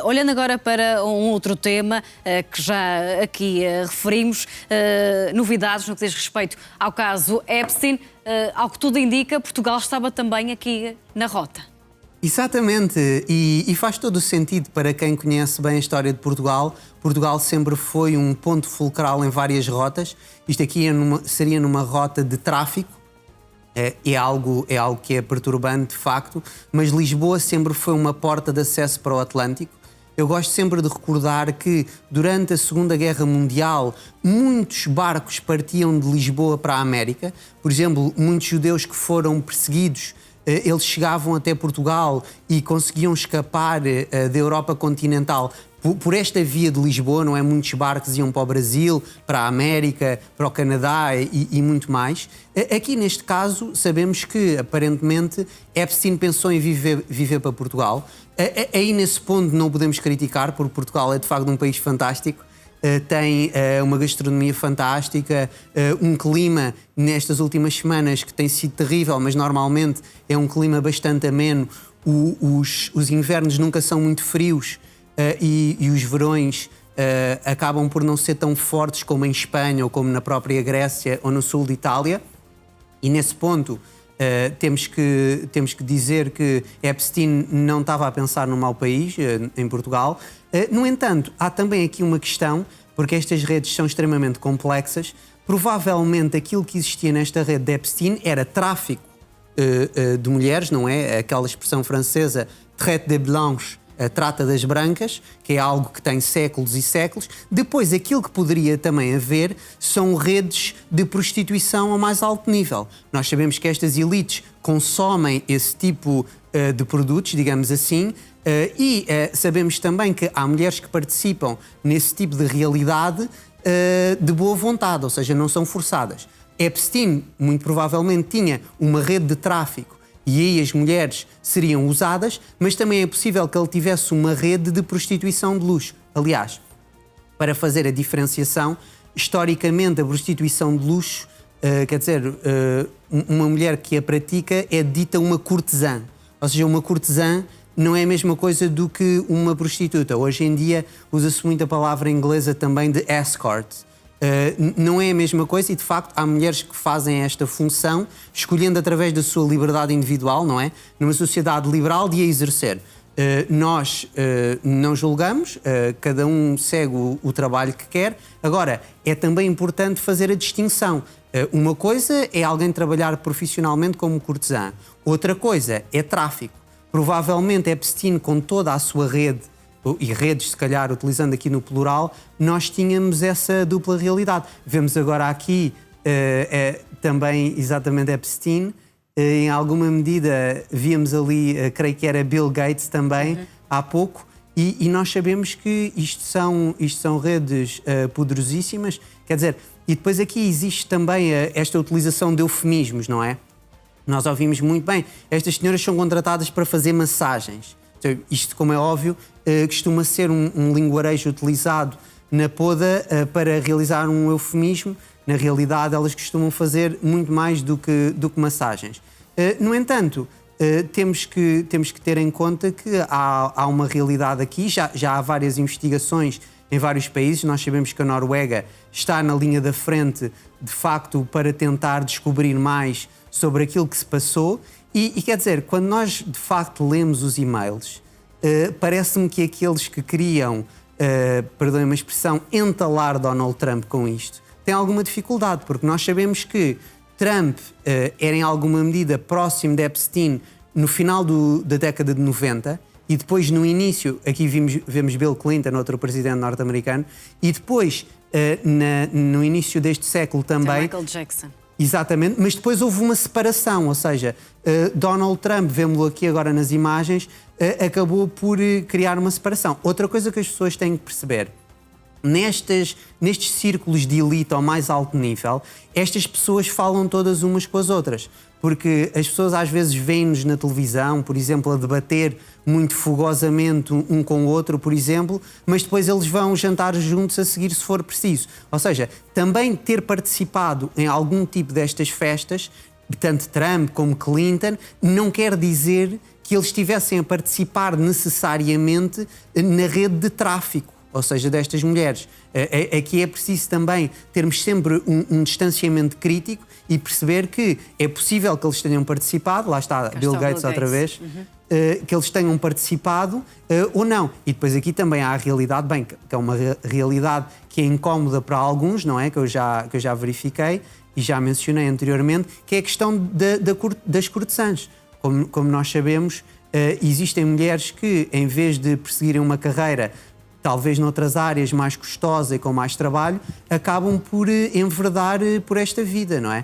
Olhando agora para um outro tema que já aqui referimos, novidades no que diz respeito ao caso Epstein, ao que tudo indica, Portugal estava também aqui na rota. Exatamente, e faz todo o sentido para quem conhece bem a história de Portugal. Portugal sempre foi um ponto fulcral em várias rotas. Isto aqui seria numa rota de tráfico, é algo que é perturbante de facto, mas Lisboa sempre foi uma porta de acesso para o Atlântico. Eu gosto sempre de recordar que durante a Segunda Guerra Mundial muitos barcos partiam de Lisboa para a América. Por exemplo, muitos judeus que foram perseguidos, eles chegavam até Portugal e conseguiam escapar da Europa continental por esta via de Lisboa, não é? Muitos barcos iam para o Brasil, para a América, para o Canadá e muito mais. Aqui neste caso sabemos que aparentemente Epstein pensou em viver para Portugal. Aí nesse ponto não podemos criticar, porque Portugal é de facto um país fantástico. Tem uma gastronomia fantástica, um clima nestas últimas semanas que tem sido terrível, mas normalmente é um clima bastante ameno. Os invernos nunca são muito frios e os verões acabam por não ser tão fortes como em Espanha ou como na própria Grécia ou no sul de Itália. E nesse ponto temos que dizer que Epstein não estava a pensar no mau país, em Portugal. No entanto, há também aqui uma questão, porque estas redes são extremamente complexas. Provavelmente aquilo que existia nesta rede de Epstein era tráfico de mulheres, não é? Aquela expressão francesa, traite des blanches, a trata das brancas, que é algo que tem séculos e séculos. Depois, aquilo que poderia também haver são redes de prostituição ao mais alto nível. Nós sabemos que estas elites consomem esse tipo de produtos, digamos assim, e sabemos também que há mulheres que participam nesse tipo de realidade de boa vontade, ou seja, não são forçadas. Epstein, muito provavelmente, tinha uma rede de tráfico e aí as mulheres seriam usadas, mas também é possível que ele tivesse uma rede de prostituição de luxo. Aliás, para fazer a diferenciação, historicamente a prostituição de luxo, quer dizer, uma mulher que a pratica é dita uma cortesã. Ou seja, uma cortesã não é a mesma coisa do que uma prostituta. Hoje em dia usa-se muito a palavra inglesa também de escort. Não é a mesma coisa e, de facto, há mulheres que fazem esta função escolhendo através da sua liberdade individual, não é? Numa sociedade liberal de a exercer. Nós não julgamos, cada um segue o trabalho que quer. Agora, é também importante fazer a distinção. Uma coisa é alguém trabalhar profissionalmente como cortesã. Outra coisa é tráfico. Provavelmente Epstein, com toda a sua rede, e redes, se calhar, utilizando aqui no plural, nós tínhamos essa dupla realidade. Vemos agora aqui também exatamente Epstein. Em alguma medida víamos ali, creio que era Bill Gates também, há pouco, e nós sabemos que isto são redes poderosíssimas. Quer dizer, e depois aqui existe também esta utilização de eufemismos, não é? Nós ouvimos muito bem, estas senhoras são contratadas para fazer massagens. Isto, como é óbvio, costuma ser um linguarejo utilizado na poda para realizar um eufemismo. Na realidade, elas costumam fazer muito mais do que massagens. No entanto, temos que ter em conta que há uma realidade aqui. Já há várias investigações em vários países. Nós sabemos que a Noruega está na linha da frente, de facto, para tentar descobrir mais sobre aquilo que se passou. E quer dizer, quando nós de facto lemos os e-mails, parece-me que aqueles que queriam, perdoem-me a expressão, entalar Donald Trump com isto, têm alguma dificuldade, porque nós sabemos que Trump era em alguma medida próximo de Epstein no final da década de 90 e depois no início, aqui vemos Bill Clinton, outro presidente norte-americano, e depois no início deste século também... Michael Jackson. Exatamente, mas depois houve uma separação, ou seja, Donald Trump, vemos-lo aqui agora nas imagens, acabou por criar uma separação. Outra coisa que as pessoas têm que perceber, nestes círculos de elite ao mais alto nível, estas pessoas falam todas umas com as outras, porque as pessoas às vezes veem-nos na televisão, por exemplo, a debater muito fogosamente um com o outro, por exemplo, mas depois eles vão jantar juntos a seguir se for preciso. Ou seja, também ter participado em algum tipo destas festas, tanto Trump como Clinton, não quer dizer que eles estivessem a participar necessariamente na rede de tráfico, ou seja, destas mulheres. Aqui é preciso também termos sempre um distanciamento crítico e perceber que é possível que eles tenham participado, lá está Bill Gates outra vez, que eles tenham participado ou não. E depois aqui também há a realidade, bem, que é uma realidade que é incómoda para alguns, não é? Que eu já verifiquei e já mencionei anteriormente, que é a questão das cortesãs. Como nós sabemos, existem mulheres que, em vez de perseguirem uma carreira, talvez noutras áreas mais custosa e com mais trabalho, acabam por enverdar por esta vida, não é?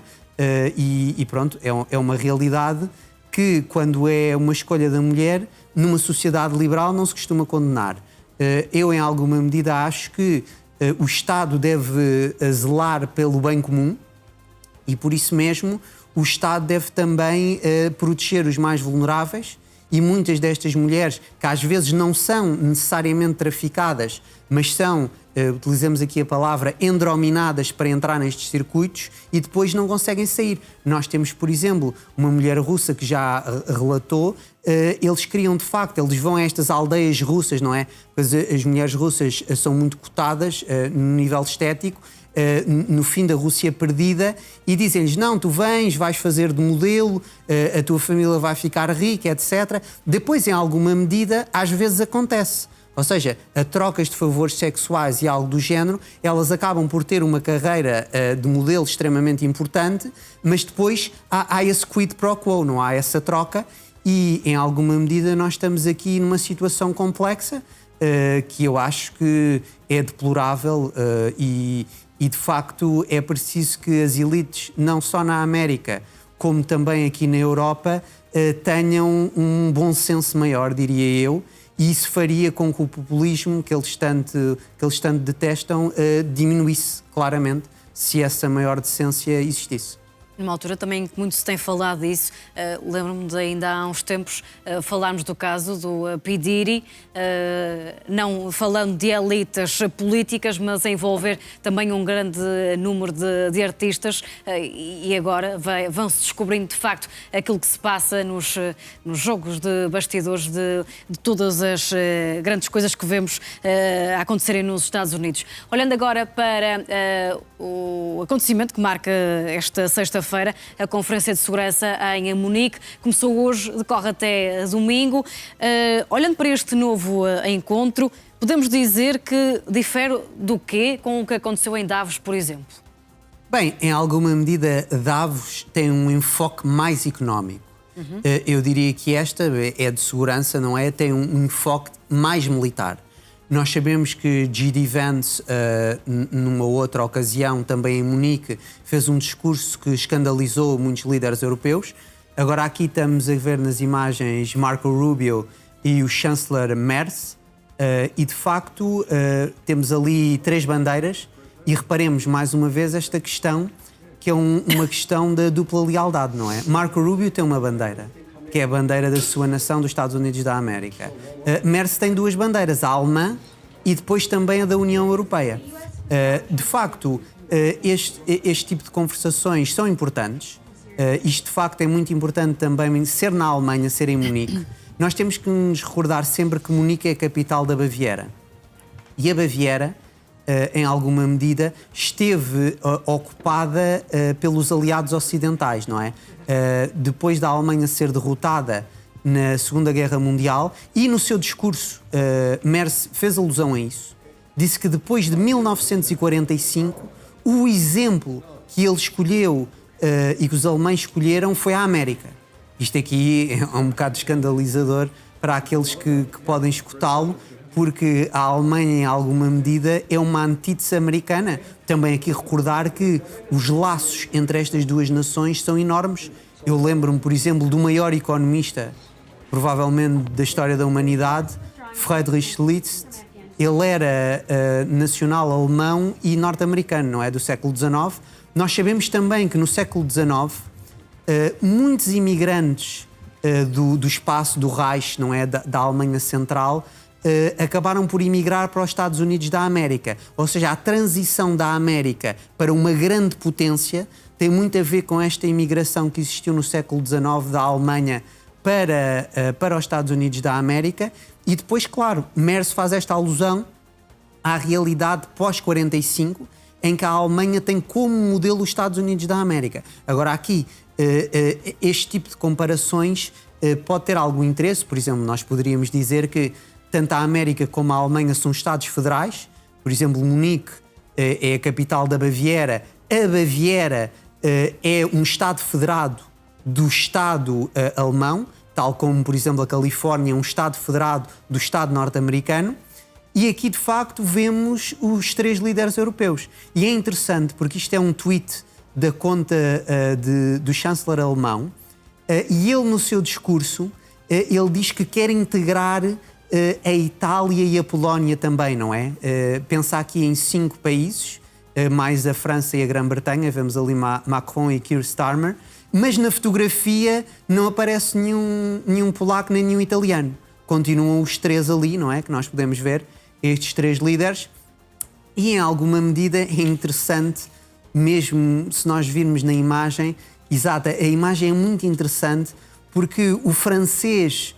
E pronto, é uma realidade que, quando é uma escolha da mulher, numa sociedade liberal não se costuma condenar. Eu, em alguma medida, acho que o Estado deve zelar pelo bem comum e, por isso mesmo, o Estado deve também proteger os mais vulneráveis. E muitas destas mulheres, que às vezes não são necessariamente traficadas, mas são, utilizamos aqui a palavra, endrominadas para entrar nestes circuitos e depois não conseguem sair. Nós temos, por exemplo, uma mulher russa que já relatou, eles criam de facto, eles vão a estas aldeias russas, não é? Pois as mulheres russas são muito cotadas no nível estético, no fim da Rússia perdida, e dizem-lhes, não, tu vens, vais fazer de modelo, a tua família vai ficar rica, etc. Depois, em alguma medida, às vezes acontece. Ou seja, a trocas de favores sexuais e algo do género, elas acabam por ter uma carreira de modelo extremamente importante, mas depois há esse quid pro quo, não há essa troca, e em alguma medida nós estamos aqui numa situação complexa, que eu acho que é deplorável e de facto é preciso que as elites, não só na América, como também aqui na Europa, tenham um bom senso maior, diria eu, e isso faria com que o populismo que eles tanto detestam diminuísse claramente, se essa maior decência existisse. Numa altura também que muito se tem falado disso, lembro-me de ainda há uns tempos falarmos do caso do P. Diddy, não falando de elites políticas, mas a envolver também um grande número de artistas, e agora vão-se descobrindo de facto aquilo que se passa nos jogos de bastidores de todas as grandes coisas que vemos acontecerem nos Estados Unidos. Olhando agora para o acontecimento que marca esta sexta-feira, a Conferência de Segurança em Munique, começou hoje, decorre até domingo. Olhando para este novo encontro, podemos dizer que difere do quê com o que aconteceu em Davos, por exemplo? Bem, em alguma medida, Davos tem um enfoque mais económico. Eu diria que esta é de segurança, não é? Tem um enfoque mais militar. Nós sabemos que G.D. Vance, numa outra ocasião, também em Munique, fez um discurso que escandalizou muitos líderes europeus. Agora aqui estamos a ver nas imagens Marco Rubio e o chanceler Merz, e de facto temos ali 3 bandeiras, e reparemos mais uma vez esta questão, que é uma questão da dupla lealdade, não é? Marco Rubio tem uma bandeira, que é a bandeira da sua nação, dos Estados Unidos da América. Merz tem 2 bandeiras, a alemã e depois também a da União Europeia. De facto, este tipo de conversações são importantes. Isto, de facto, é muito importante também ser na Alemanha, ser em Munique. Nós temos que nos recordar sempre que Munique é a capital da Baviera. E a Baviera, em alguma medida, esteve ocupada pelos aliados ocidentais, não é? Depois da Alemanha ser derrotada na Segunda Guerra Mundial, e no seu discurso Merz fez alusão a isso, disse que depois de 1945 o exemplo que ele escolheu e que os alemães escolheram foi a América. Isto aqui é um bocado escandalizador para aqueles que podem escutá-lo, porque a Alemanha, em alguma medida, é uma antítese americana. Também aqui recordar que os laços entre estas 2 nações são enormes. Eu lembro-me, por exemplo, do maior economista, provavelmente da história da humanidade, Friedrich List. Ele era nacional alemão e norte-americano, não é? Do século XIX. Nós sabemos também que no século XIX muitos imigrantes do espaço do Reich, não é? Da Alemanha Central, acabaram por emigrar para os Estados Unidos da América. Ou seja, a transição da América para uma grande potência tem muito a ver com esta imigração que existiu no século XIX da Alemanha para os Estados Unidos da América. E depois, claro, Merz faz esta alusão à realidade pós-45, em que a Alemanha tem como modelo os Estados Unidos da América. Agora, aqui, este tipo de comparações pode ter algum interesse. Por exemplo, nós poderíamos dizer que tanto a América como a Alemanha são Estados federais. Por exemplo, Munique é a capital da Baviera. A Baviera é um Estado federado do Estado alemão, tal como, por exemplo, a Califórnia é um Estado federado do Estado norte-americano. E aqui, de facto, vemos os 3 líderes europeus. E é interessante porque isto é um tweet da conta do chanceler alemão, e ele, no seu discurso, ele diz que quer integrar a Itália e a Polónia também, não é? Pensa aqui em 5 países, mais a França e a Grã-Bretanha, vemos ali Macron e Keir Starmer, mas na fotografia não aparece nenhum polaco nem nenhum italiano. Continuam os 3 ali, não é? Que nós podemos ver, estes 3 líderes, e em alguma medida é interessante, mesmo se nós virmos na imagem, exata, a imagem é muito interessante porque o francês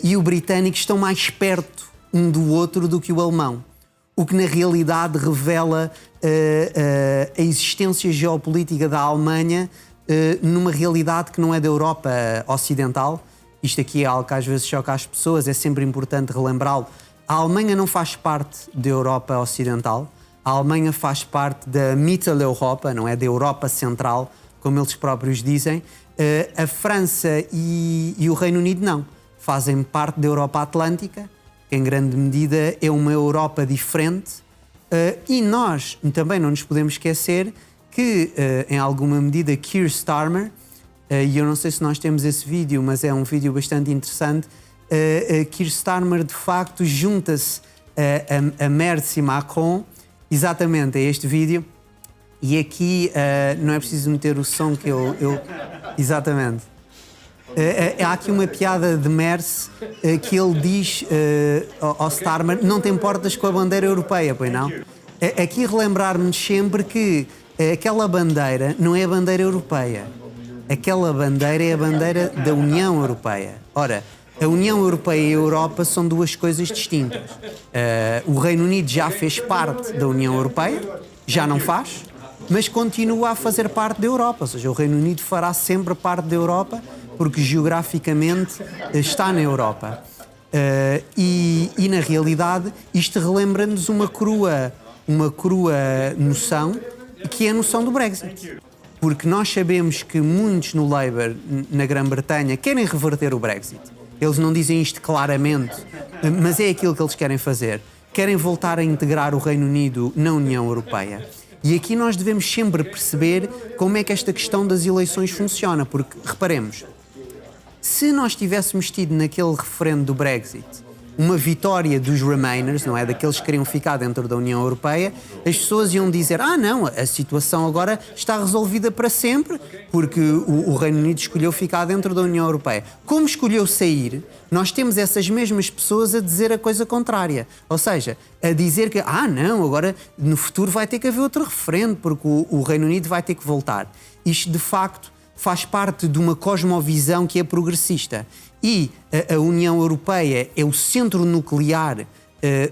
e o britânico estão mais perto um do outro do que o alemão, o que na realidade revela a existência geopolítica da Alemanha numa realidade que não é da Europa Ocidental. Isto aqui é algo que às vezes choca as pessoas, é sempre importante relembrá-lo. A Alemanha não faz parte da Europa Ocidental, a Alemanha faz parte da Mitteleuropa, não é? Da Europa Central, como eles próprios dizem. A França e o Reino Unido não. Fazem parte da Europa Atlântica, que em grande medida é uma Europa diferente. E nós também não nos podemos esquecer que, em alguma medida, Keir Starmer, e eu não sei se nós temos esse vídeo, mas é um vídeo bastante interessante, Keir Starmer, de facto, junta-se a Merz e Macron, exatamente a este vídeo. E aqui não é preciso meter o som que eu... Exatamente. Há aqui uma piada de Merz que ele diz ao Starmer: não te importas com a bandeira europeia, pois não? Aqui relembrar-nos sempre que aquela bandeira não é a bandeira europeia. Aquela bandeira é a bandeira da União Europeia. Ora, a União Europeia e a Europa são 2 coisas distintas. O Reino Unido já fez parte da União Europeia, já não faz, mas continua a fazer parte da Europa. Ou seja, o Reino Unido fará sempre parte da Europa porque geograficamente está na Europa. E na realidade isto relembra-nos uma crua noção, que é a noção do Brexit. Porque nós sabemos que muitos no Labour, na Grã-Bretanha, querem reverter o Brexit. Eles não dizem isto claramente, mas é aquilo que eles querem fazer. Querem voltar a integrar o Reino Unido na União Europeia. E aqui nós devemos sempre perceber como é que esta questão das eleições funciona, porque, reparemos, se nós tivéssemos tido naquele referendo do Brexit uma vitória dos Remainers, não é? Daqueles que queriam ficar dentro da União Europeia, as pessoas iam dizer: não, a situação agora está resolvida para sempre, porque o Reino Unido escolheu ficar dentro da União Europeia. Como escolheu sair, nós temos essas mesmas pessoas a dizer a coisa contrária. Ou seja, a dizer que, não, agora no futuro vai ter que haver outro referendo, porque o Reino Unido vai ter que voltar. Isto, de facto, faz parte de uma cosmovisão que é progressista. E a União Europeia é o centro nuclear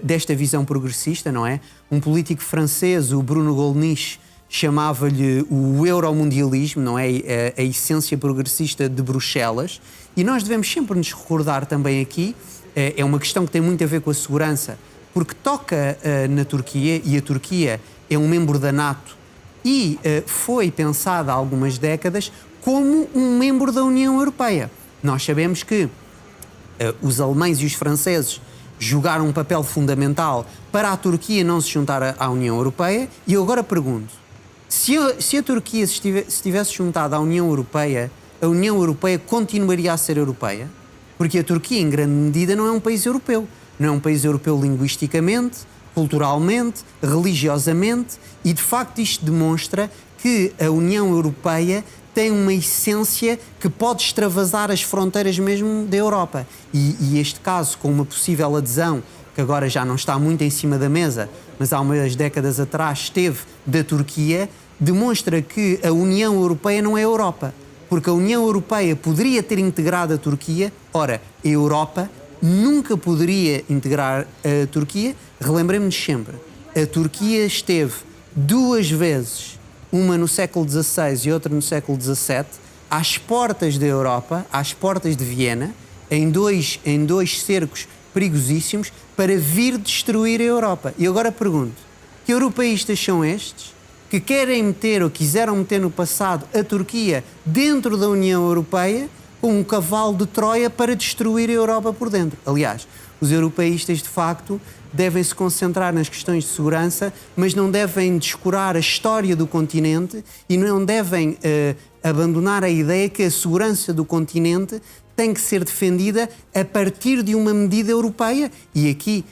desta visão progressista, não é? Um político francês, o Bruno Gollnisch, chamava-lhe o euromundialismo, não é? A essência progressista de Bruxelas. E nós devemos sempre nos recordar também aqui, é uma questão que tem muito a ver com a segurança, porque toca na Turquia, e a Turquia é um membro da NATO, e foi pensada há algumas décadas como um membro da União Europeia. Nós sabemos que os alemães e os franceses jogaram um papel fundamental para a Turquia não se juntar à União Europeia, e eu agora pergunto, se a Turquia se tivesse juntado à União Europeia, a União Europeia continuaria a ser europeia? Porque a Turquia, em grande medida, não é um país europeu. Não é um país europeu linguisticamente, culturalmente, religiosamente, e de facto isto demonstra que a União Europeia tem uma essência que pode extravasar as fronteiras mesmo da Europa. E este caso, com uma possível adesão, que agora já não está muito em cima da mesa, mas há umas décadas atrás esteve, da Turquia, demonstra que a União Europeia não é a Europa. porque a União Europeia poderia ter integrado a Turquia. Ora, a Europa nunca poderia integrar a Turquia. Relembremos-nos sempre, a Turquia esteve 2 vezes, uma no século XVI e outra no século XVII, às portas da Europa, às portas de Viena, em dois cercos perigosíssimos, para vir destruir a Europa. E agora pergunto, que europeístas são estes que querem meter ou quiseram meter no passado a Turquia dentro da União Europeia como um cavalo de Troia para destruir a Europa por dentro? Aliás, os europeístas de facto devem se concentrar nas questões de segurança, mas não devem descurar a história do continente e não devem abandonar a ideia que a segurança do continente tem que ser defendida a partir de uma medida europeia. E aqui,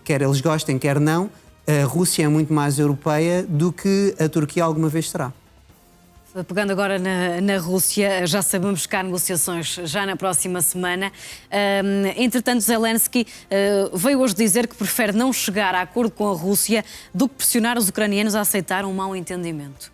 quer eles gostem, quer não, a Rússia é muito mais europeia do que a Turquia alguma vez será. Pegando agora na Rússia, já sabemos que há negociações já na próxima semana. Entretanto, Zelensky veio hoje dizer que prefere não chegar a acordo com a Rússia do que pressionar os ucranianos a aceitar um mau entendimento.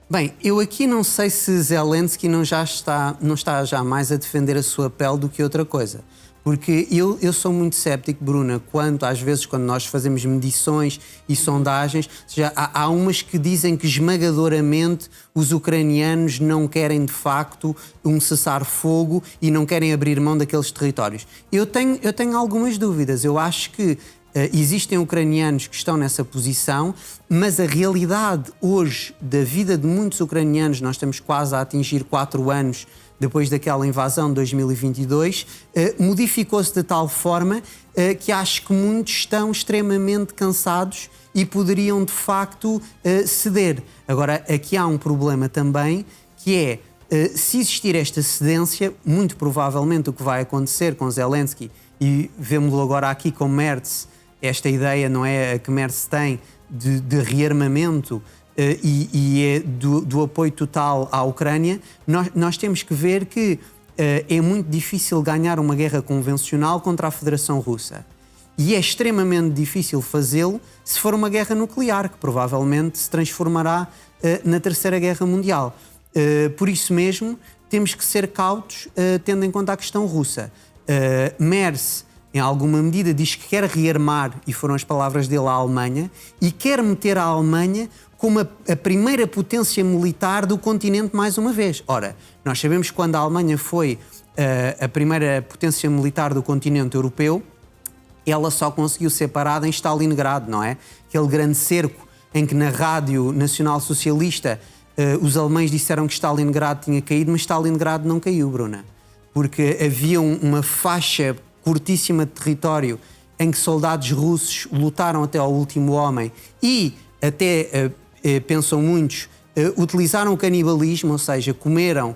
Bem, eu aqui não sei se Zelensky não está já mais a defender a sua pele do que outra coisa. Porque eu sou muito céptico, Bruna, quanto às vezes quando nós fazemos medições e sondagens, já há umas que dizem que esmagadoramente os ucranianos não querem de facto um cessar-fogo e não querem abrir mão daqueles territórios. Eu tenho algumas dúvidas. Eu acho que existem ucranianos que estão nessa posição, mas a realidade hoje da vida de muitos ucranianos, nós estamos quase a atingir 4 anos depois daquela invasão de 2022, modificou-se de tal forma que acho que muitos estão extremamente cansados e poderiam de facto ceder. Agora, aqui há um problema também, que é, se existir esta cedência, muito provavelmente o que vai acontecer com Zelensky, e vemos-lo agora aqui com Merz, esta ideia, não é, que Merz tem de rearmamento e do apoio total à Ucrânia, nós temos que ver que é muito difícil ganhar uma guerra convencional contra a Federação Russa. E é extremamente difícil fazê-lo se for uma guerra nuclear, que provavelmente se transformará na Terceira Guerra Mundial. Por isso mesmo, temos que ser cautos, tendo em conta a questão russa. Merz, em alguma medida, diz que quer rearmar, e foram as palavras dele, à Alemanha, e quer meter a Alemanha como a primeira potência militar do continente mais uma vez. Ora, nós sabemos que quando a Alemanha foi a primeira potência militar do continente europeu, ela só conseguiu ser parada em Stalingrado, não é? Aquele grande cerco em que na Rádio Nacional Socialista os alemães disseram que Stalingrado tinha caído, mas Stalingrado não caiu, Bruna. Porque havia uma faixa curtíssima de território em que soldados russos lutaram até ao último homem e até, pensam muitos, utilizaram o canibalismo, ou seja, comeram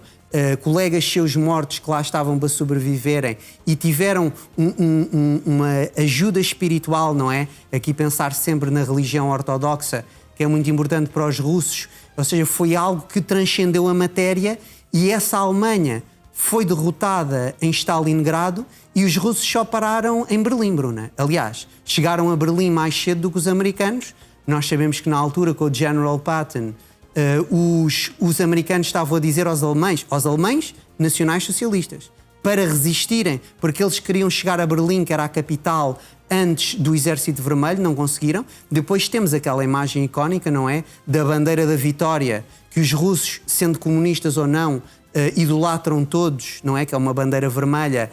colegas seus mortos que lá estavam para sobreviverem e tiveram uma ajuda espiritual, não é? Aqui pensar sempre na religião ortodoxa, que é muito importante para os russos, ou seja, foi algo que transcendeu a matéria e essa Alemanha foi derrotada em Stalingrado e os russos só pararam em Berlim, Bruna. Aliás, chegaram a Berlim mais cedo do que os americanos. Nós sabemos que na altura, com o General Patton, os americanos estavam a dizer aos alemães nacionais-socialistas, para resistirem, porque eles queriam chegar a Berlim, que era a capital, antes do Exército Vermelho, não conseguiram. Depois temos aquela imagem icónica, não é? Da bandeira da vitória, que os russos, sendo comunistas ou não, idolatram todos, não é? Que é uma bandeira vermelha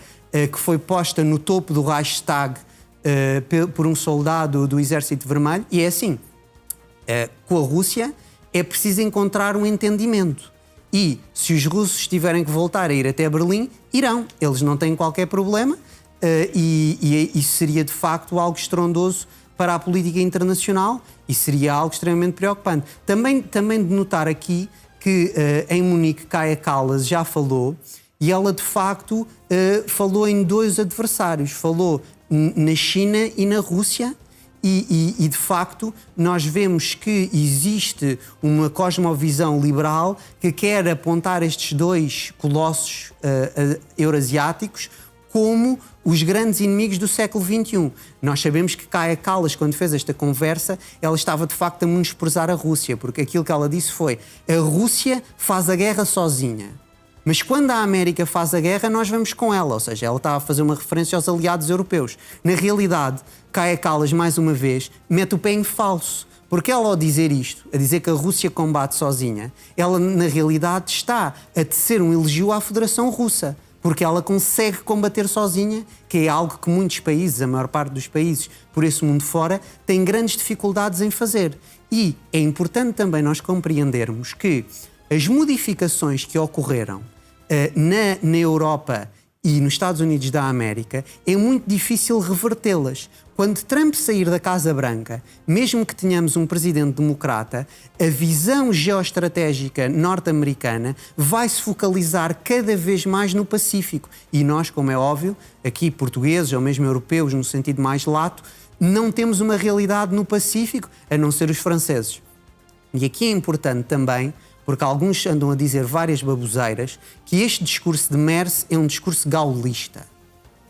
que foi posta no topo do Reichstag por um soldado do Exército Vermelho. E é assim, com a Rússia é preciso encontrar um entendimento. E se os russos tiverem que voltar a ir até Berlim, irão. Eles não têm qualquer problema e isso seria de facto algo estrondoso para a política internacional e seria algo extremamente preocupante. Também de notar aqui que em Munique Kaja Kallas já falou e ela de facto falou em 2 adversários. Falou na China e na Rússia e de facto nós vemos que existe uma cosmovisão liberal que quer apontar estes 2 colossos eurasiáticos como os grandes inimigos do século XXI. Nós sabemos que Kaja Kallas, quando fez esta conversa, ela estava de facto a menosprezar a Rússia, porque aquilo que ela disse foi: a Rússia faz a guerra sozinha. Mas quando a América faz a guerra, nós vamos com ela. Ou seja, ela está a fazer uma referência aos aliados europeus. Na realidade, Kaja Kallas, mais uma vez, mete o pé em falso. Porque ela, ao dizer isto, a dizer que a Rússia combate sozinha, ela, na realidade, está a tecer um elogio à Federação Russa. Porque ela consegue combater sozinha, que é algo que muitos países, a maior parte dos países por esse mundo fora, têm grandes dificuldades em fazer. E é importante também nós compreendermos que as modificações que ocorreram na Europa e nos Estados Unidos da América, é muito difícil revertê-las. Quando Trump sair da Casa Branca, mesmo que tenhamos um presidente democrata, a visão geoestratégica norte-americana vai se focalizar cada vez mais no Pacífico. E nós, como é óbvio, aqui portugueses ou mesmo europeus, no sentido mais lato, não temos uma realidade no Pacífico, a não ser os franceses. E aqui é importante também, porque alguns andam a dizer várias baboseiras, que este discurso de Merz é um discurso gaulista.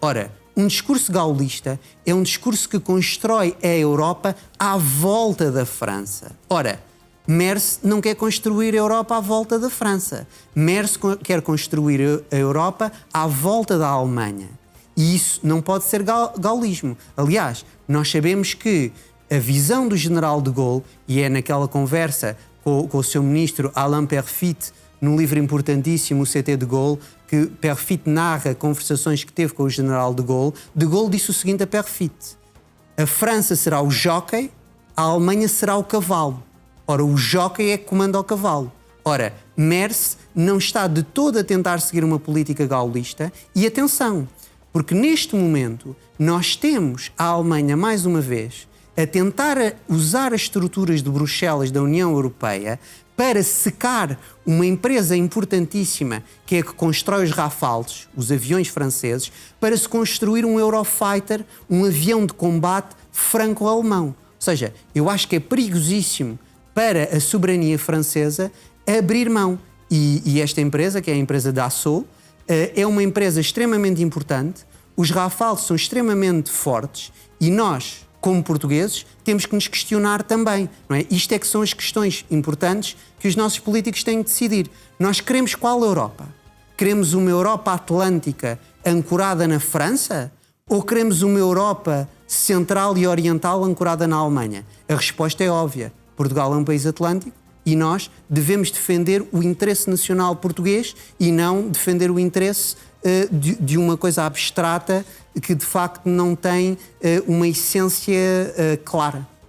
Ora, um discurso gaulista é um discurso que constrói a Europa à volta da França. Ora, Merz não quer construir a Europa à volta da França. Merz quer construir a Europa à volta da Alemanha. E isso não pode ser gaulismo. Aliás, nós sabemos que a visão do general de Gaulle, e é naquela conversa com o seu ministro Alain Peyrefitte, num livro importantíssimo, o CT de Gaulle, que Peyrefitte narra conversações que teve com o general de Gaulle disse o seguinte a Peyrefitte: a França será o jockey, a Alemanha será o cavalo. Ora, o jockey é que comanda o cavalo. Ora, Merz não está de todo a tentar seguir uma política gaulista, e atenção, porque neste momento nós temos a Alemanha, mais uma vez, a tentar usar as estruturas de Bruxelas da União Europeia para secar uma empresa importantíssima, que é a que constrói os Rafales, os aviões franceses, para se construir um Eurofighter, um avião de combate franco-alemão. Ou seja, eu acho que é perigosíssimo para a soberania francesa abrir mão. E esta empresa, que é a empresa Dassault, é uma empresa extremamente importante, os Rafales são extremamente fortes e nós, como portugueses, temos que nos questionar também, não é? Isto é que são as questões importantes que os nossos políticos têm que decidir. Nós queremos qual Europa? Queremos uma Europa atlântica ancorada na França? Ou queremos uma Europa central e oriental ancorada na Alemanha? A resposta é óbvia. Portugal é um país atlântico e nós devemos defender o interesse nacional português e não defender o interesse de uma coisa abstrata que de facto não tem uma essência clara.